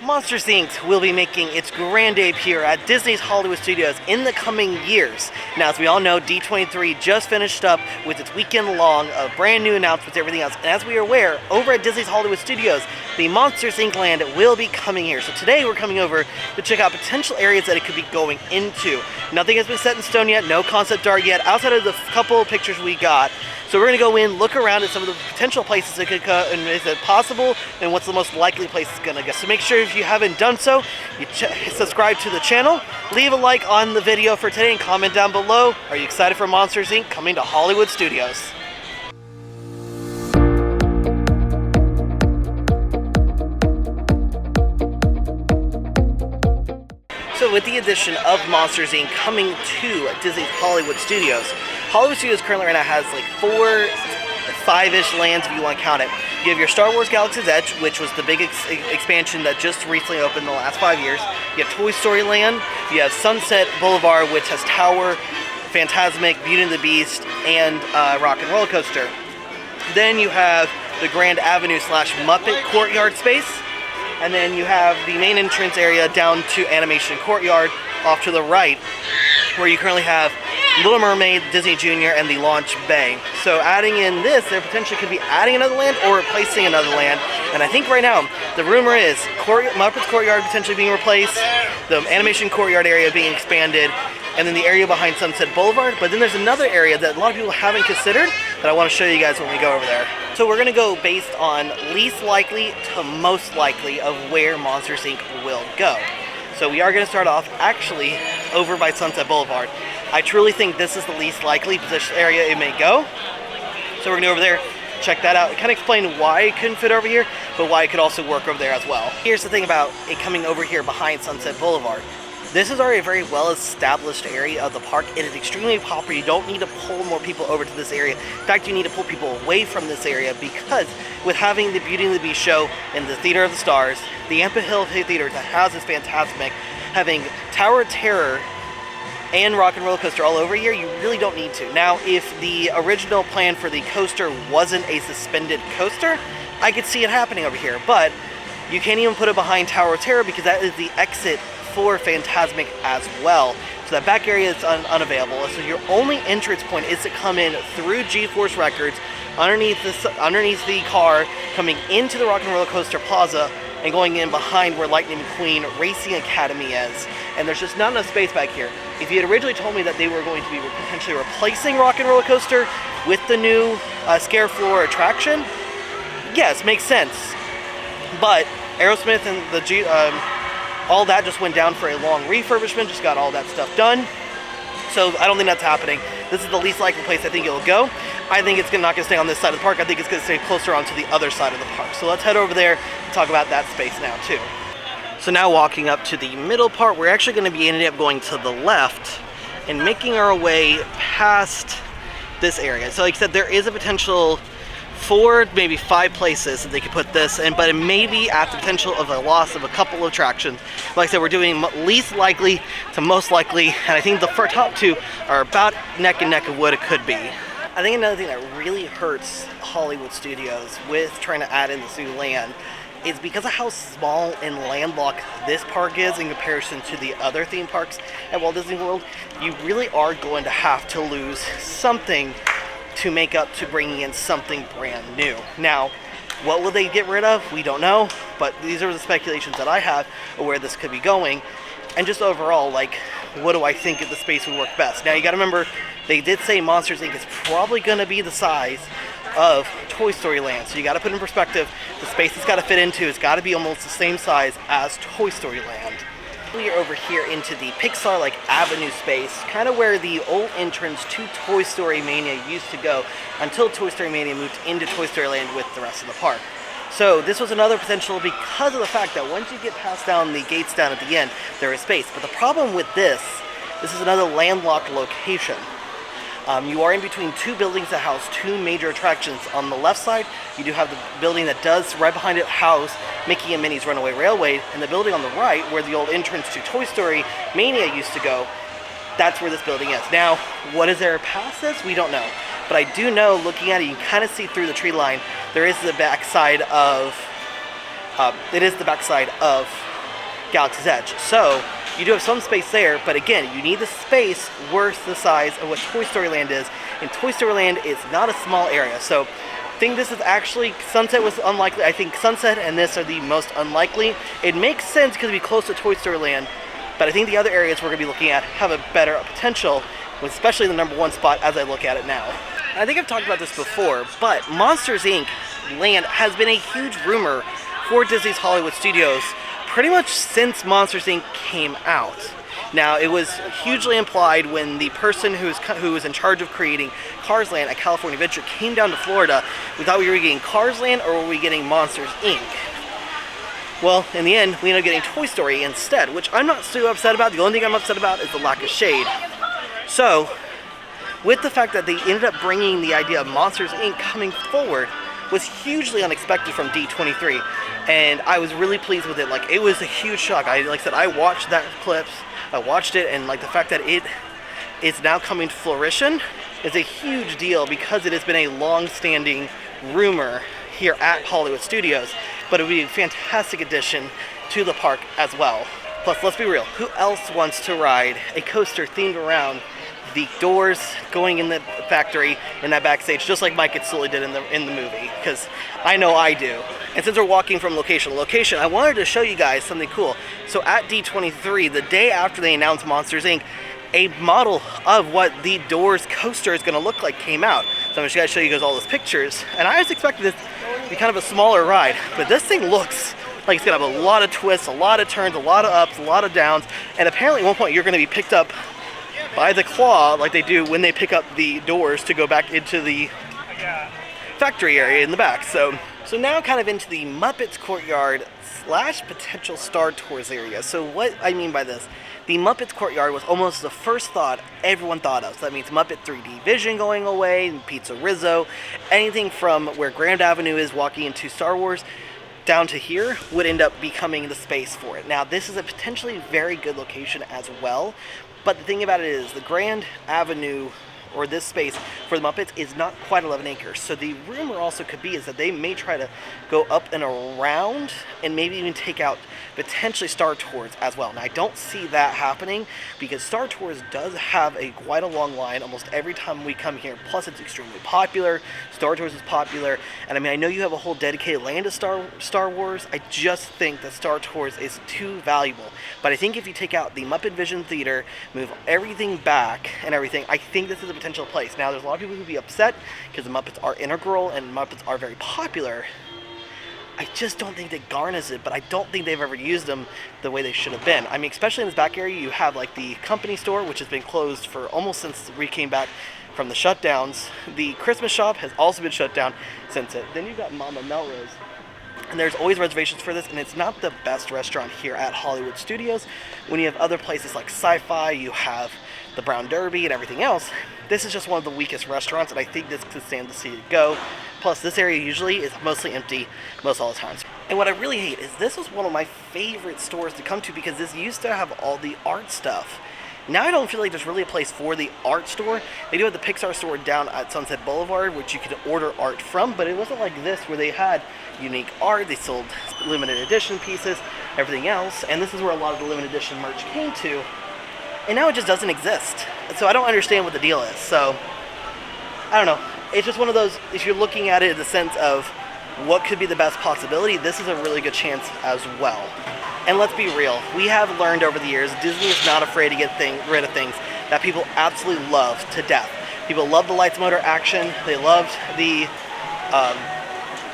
Monsters Inc. will be making its grand debut at Disney's Hollywood Studios in the coming years. Now, as we all know, D23 just finished up with its weekend long of brand new announcements and everything else. And as we are aware, over at Disney's Hollywood Studios, the Monsters Inc. land will be coming here. So today we're coming over to check out potential areas that it could be going into. Nothing has been set in stone yet, no concept art yet, outside of the couple of pictures we got. So we're going to go in, look around at some of the potential places it could go, and is it possible, and what's the most likely place it's going to go. So make sure if you haven't done so, you subscribe to the channel, leave a like on the video for today, and comment down below. Are you excited for Monsters Inc. coming to Hollywood Studios? So with the addition of Monsters Inc. coming to Disney's Hollywood Studios, Hollywood Studios currently right now has like 5-ish lands if you want to count it. You have your Star Wars Galaxy's Edge, which was the big expansion that just recently opened in the last 5 years. You have Toy Story Land, you have Sunset Boulevard, which has Tower, Fantasmic, Beauty and the Beast, and Rock and Roller Coaster. Then you have the Grand Avenue / Muppet Courtyard space. And then you have the main entrance area down to Animation Courtyard off to the right, where you currently have Little Mermaid, Disney Junior, and the Launch Bay. So adding in this, there potentially could be adding another land or replacing another land. And I think right now, the rumor is Muppet's Courtyard potentially being replaced, the Animation Courtyard area being expanded, and then the area behind Sunset Boulevard. But then there's another area that a lot of people haven't considered that I want to show you guys when we go over there. So we're going to go based on least likely to most likely of where Monsters Inc. will go. So we are going to start off actually over by Sunset Boulevard. I truly think this is the least likely position area it may go. So we're going to go over there, check that out, and kind of explain why it couldn't fit over here, but why it could also work over there as well. Here's the thing about it coming over here behind Sunset Boulevard. This is already a very well-established area of the park. It is extremely popular. You don't need to pull more people over to this area. In fact, you need to pull people away from this area because with having the Beauty and the Beast show in the Theater of the Stars, the Epic Hill Theater that has this Fantasmic, having Tower of Terror and Rock and Roller Coaster all over here, you really don't need to. Now, if the original plan for the coaster wasn't a suspended coaster, I could see it happening over here. But you can't even put it behind Tower of Terror because that is the exit for Fantasmic as well. So that back area is unavailable. So your only entrance point is to come in through GeForce Records, underneath the car, coming into the Rock and Roller Coaster Plaza, and going in behind where Lightning McQueen Racing Academy is. And there's just not enough space back here. If you had originally told me that they were going to be potentially replacing Rock and Roller Coaster with the new Scare Floor attraction, yes, makes sense. But Aerosmith and the all that just went down for a long refurbishment, just got all that stuff done. So I don't think that's happening. This is the least likely place I think it'll go. I think it's not going to stay on this side of the park. I think it's going to stay closer onto the other side of the park. So let's head over there and talk about that space now too. So now walking up to the middle part, we're actually going to be ending up going to the left and making our way past this area. So like I said, there is a potential 4, maybe 5 places that they could put this in, but it may be at the potential of a loss of a couple of attractions. Like I said, we're doing least likely to most likely, and I think the top 2 are about neck and neck of what it could be. I think another thing that really hurts Hollywood Studios with trying to add in this new land is because of how small and landlocked this park is in comparison to the other theme parks at Walt Disney World. You really are going to have to lose something to make up to bringing in something brand new. Now, what will they get rid of? We don't know, but these are the speculations that I have of where this could be going. And just overall, like, what do I think of the space would work best? Now, you gotta remember, they did say Monsters Inc. is probably gonna be the size of Toy Story Land. So you gotta put in perspective, the space it's gotta fit into has gotta be almost the same size as Toy Story Land. We are over here into the Pixar like Avenue space, kind of where the old entrance to Toy Story Mania used to go until Toy Story Mania moved into Toy Story Land with the rest of the park. So this was another potential because of the fact that once you get past down the gates down at the end, there is space. But the problem with this is another landlocked location. You are in between 2 buildings that house 2 major attractions. On the left side, you do have the building that does right behind it house Mickey and Minnie's Runaway Railway, and the building on the right, where the old entrance to Toy Story Mania used to go, that's where this building is. Now, what is there past this? We don't know. But I do know, looking at it, you can kind of see through the tree line, there is the backside of Galaxy's Edge. So you do have some space there, but again, you need the space worth the size of what Toy Story Land is, and Toy Story Land is not a small area. So I think this is actually, Sunset was unlikely. I think Sunset and this are the most unlikely. It makes sense because it'd be close to Toy Story Land, but I think the other areas we're going to be looking at have a better potential, especially the number one spot as I look at it now. I think I've talked about this before, but Monsters Inc. Land has been a huge rumor for Disney's Hollywood Studios pretty much since Monsters Inc. came out. Now, it was hugely implied when the person who was in charge of creating Cars Land at California Adventure came down to Florida. We thought we were getting Cars Land or were we getting Monsters Inc.? Well, in the end, we ended up getting Toy Story instead, which I'm not too upset about. The only thing I'm upset about is the lack of shade. So, with the fact that they ended up bringing the idea of Monsters Inc. coming forward was hugely unexpected from D23, and I was really pleased with it. Like, it was a huge shock. Like I said, I watched that clips, I watched it, and like the fact that it is now coming to fruition is a huge deal because it has been a long-standing rumor here at Hollywood Studios, but it would be a fantastic addition to the park as well. Plus, let's be real, who else wants to ride a coaster themed around the doors going in the factory in that backstage, just like Mike and Sulley did in the movie? Because I know I do. And since we're walking from location to location, I wanted to show you guys something cool. So at D23, the day after they announced Monsters Inc., a model of what the Doors coaster is going to look like came out. So I'm just going to show you guys all those pictures. And I was expecting this to be kind of a smaller ride, but this thing looks like it's going to have a lot of twists, a lot of turns, a lot of ups, a lot of downs, and apparently at one point you're going to be picked up by the claw like they do when they pick up the doors to go back into the factory area in the back. So now kind of into the Muppet Courtyard / potential Star Tours area. So what I mean by this, the Muppet Courtyard was almost the first thought everyone thought of. So that means Muppet 3D Vision going away, and Pizza Rizzo, anything from where Grand Avenue is walking into Star Wars down to here would end up becoming the space for it. Now, this is a potentially very good location as well, but the thing about it is the Grand Avenue, or this space for the Muppets, is not quite 11 acres. So the rumor also could be is that they may try to go up and around and maybe even take out potentially Star Tours as well. Now, I don't see that happening because Star Tours does have quite a long line almost every time we come here. Plus, it's extremely popular. Star Tours is popular. And I mean, I know you have a whole dedicated land to Star Wars. I just think that Star Tours is too valuable. But I think if you take out the Muppet Vision Theater, move everything back and everything, I think this is a potential place. Now, there's a lot of people who would be upset because the Muppets are integral and Muppets are very popular. I just don't think that garners it, but I don't think they've ever used them the way they should have been. I mean, especially in this back area, you have like the company store, which has been closed for almost since we came back from the shutdowns. The Christmas shop has also been shut down since it. Then you've got Mama Melrose. And there's always reservations for this, and it's not the best restaurant here at Hollywood Studios. When you have other places like Sci-Fi, you have the Brown Derby and everything else, this is just one of the weakest restaurants, and I think this could stand to see it go. Plus, this area usually is mostly empty most all the times. And what I really hate is this was one of my favorite stores to come to because this used to have all the art stuff. Now I don't feel like there's really a place for the art store. They do have the Pixar store down at Sunset Boulevard, which you could order art from, but it wasn't like this where they had unique art. They sold limited edition pieces, everything else, and this is where a lot of the limited edition merch came to. And now it just doesn't exist. So I don't understand what the deal is. So, I don't know. It's just one of those, if you're looking at it in the sense of what could be the best possibility, this is a really good chance as well. And let's be real, we have learned over the years, Disney is not afraid to get rid of things that people absolutely love to death. People love the Lights Motor action, they loved the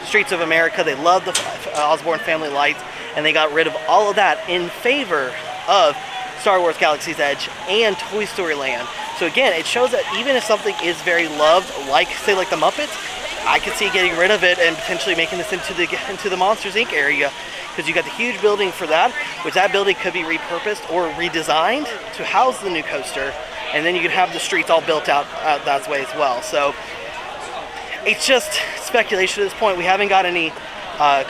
Streets of America, they loved the Osborne Family Lights, and they got rid of all of that in favor of Star Wars Galaxy's Edge and Toy Story Land. So again, it shows that even if something is very loved, like say like the Muppets, I could see getting rid of it and potentially making this into the Monsters Inc. area, because you got the huge building for that, which that building could be repurposed or redesigned to house the new coaster, and then you could have the streets all built out that way as well. So it's just speculation at this point. We haven't got any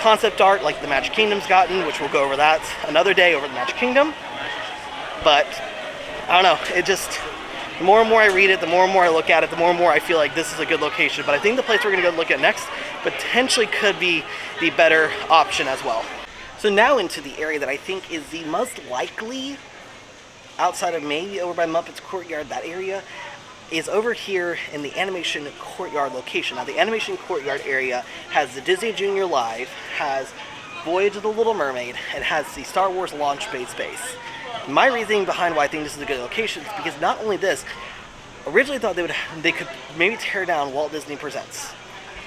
concept art like the Magic Kingdom's gotten, which we'll go over that another day over the Magic Kingdom. But I don't know, it just, the more and more I read it, the more and more I look at it, the more and more I feel like this is a good location. But I think the place we're going to go look at next potentially could be the better option as well. So now into the area that I think is the most likely, outside of maybe over by Muppet's Courtyard, that area, is over here in the Animation Courtyard location. Now the Animation Courtyard area has the Disney Junior Live, has Voyage of the Little Mermaid, and has the Star Wars Launch Bay space. My reasoning behind why I think this is a good location is because not only this, originally thought they could maybe tear down Walt Disney Presents.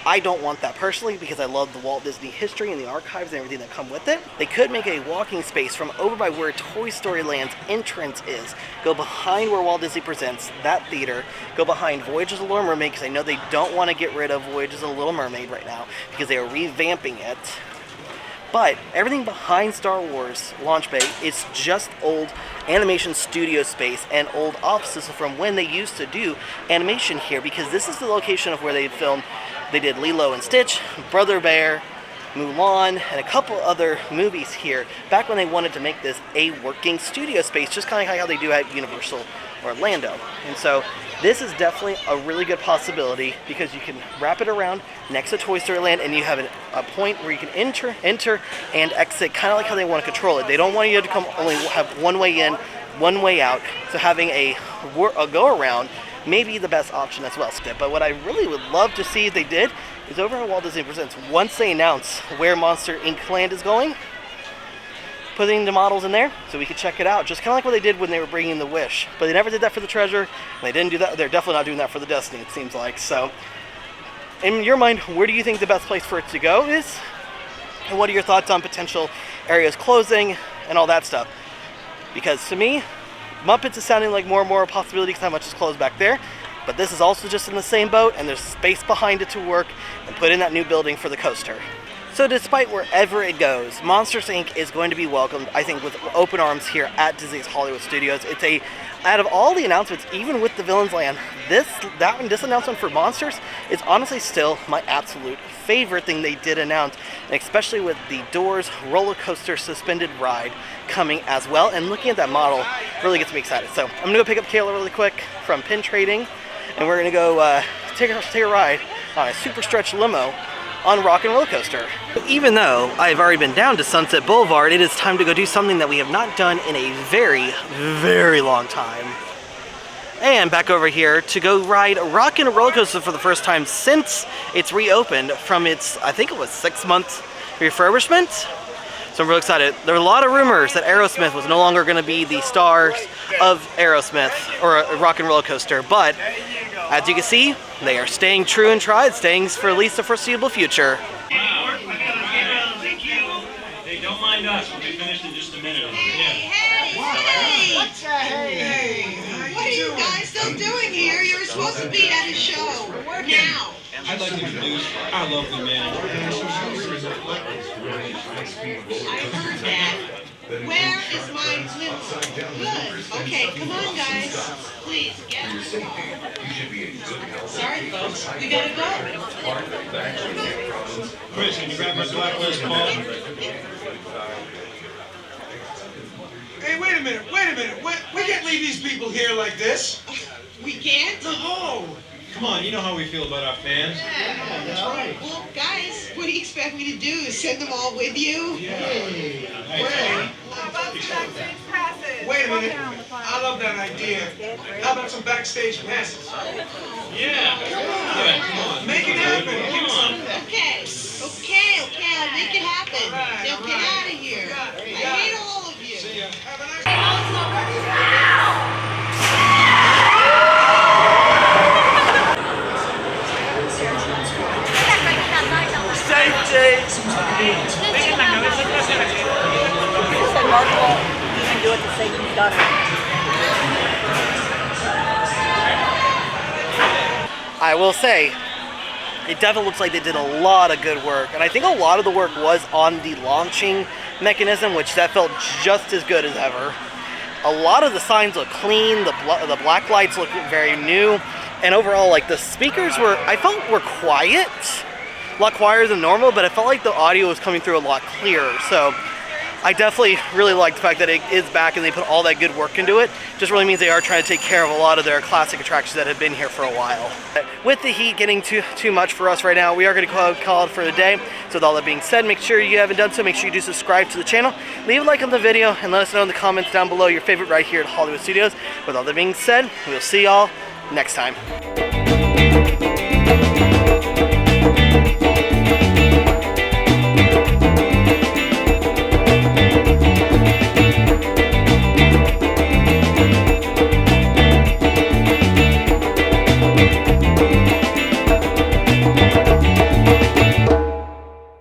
I don't want that personally because I love the Walt Disney history and the archives and everything that come with it. They could make a walking space from over by where Toy Story Land's entrance is. Go behind where Walt Disney Presents, that theater. Go behind Voyage of the Little Mermaid because I know they don't want to get rid of Voyage of the Little Mermaid right now because they are revamping it. But everything behind Star Wars Launch Bay is just old animation studio space and old offices from when they used to do animation here, because this is the location of where they filmed. They did Lilo and Stitch, Brother Bear, Mulan, and a couple other movies here back when they wanted to make this a working studio space, just kind of like how they do at Universal Orlando. And so this is definitely a really good possibility because you can wrap it around next to Toy Story Land and you have a point where you can enter and exit, kind of like how they want to control it. They don't want you to only have one way in, one way out, so having a go around may be the best option as well. But what I really would love to see if they did is over at Walt Disney Presents, once they announce where Monster Inc. Land is going, putting the models in there so we could check it out, just kind of like what they did when they were bringing the Wish. But they never did that for the Treasure, and they didn't do that. They're definitely not doing that for the Destiny, it seems like. So in your mind, where do you think the best place for it to go is? And what are your thoughts on potential areas closing and all that stuff? Because to me, Muppets is sounding like more and more a possibility because how much is closed back there. But this is also just in the same boat, and there's space behind it to work and put in that new building for the coaster. So despite wherever it goes, Monsters Inc. is going to be welcomed, I think, with open arms here at Disney's Hollywood Studios. It's out of all the announcements, even with the Villains Land, this announcement for Monsters is honestly still my absolute favorite thing they did announce, and especially with the Doors roller coaster suspended ride coming as well. And looking at that model really gets me excited. So I'm gonna go pick up Kayla really quick from Pin Trading, and we're gonna go take a ride on a super stretch limo on Rock and Roller Coaster. Even though I've already been down to Sunset Boulevard, it is time to go do something that we have not done in a very, very long time. And back over here to go ride Rock and Roller Coaster for the first time since it's reopened from its, I think it was 6-month refurbishment. So I'm real excited. There are a lot of rumors that Aerosmith was no longer going to be the stars of Aerosmith or Rock and Roller Coaster, but as you can see, they are staying true and tried, staying for at least the foreseeable future. Hey, don't mind us. We'll be finished in just a minute. Hey! What are you guys still doing here? You're supposed to be at a show. Now. I'd like to introduce our lovely manager. I heard that. Where is my limo? Good. Okay, come on, guys. Please, get in the car. Sorry, folks. We gotta go. Chris, can you grab my blacklist, Paul? Hey, wait a minute. We can't leave these people here like this. We can't? No. Come on, you know how we feel about our fans. Yeah, that's right. Well, guys, what do you expect me to do? Send them all with you? Hey. How about some backstage passes? Wait a minute. I love that idea. How about some backstage passes? Yeah. Come on. Make it happen. Come on. Okay, I'll make it happen. Now get out of here. I hate all of you. See ya. Have a nice I will say, it definitely looks like they did a lot of good work, and I think a lot of the work was on the launching mechanism, which that felt just as good as ever. A lot of the signs look clean, the black lights look very new, and overall, like, the speakers I felt were quiet, a lot quieter than normal, but I felt like the audio was coming through a lot clearer. So I definitely really like the fact that it is back and they put all that good work into it. Just really means they are trying to take care of a lot of their classic attractions that have been here for a while. With the heat getting too much for us right now, we are going to call it for the day. So with all that being said, make sure you haven't done so, make sure you do subscribe to the channel, leave a like on the video, and let us know in the comments down below your favorite right here at Hollywood Studios. With all that being said, we'll see y'all next time.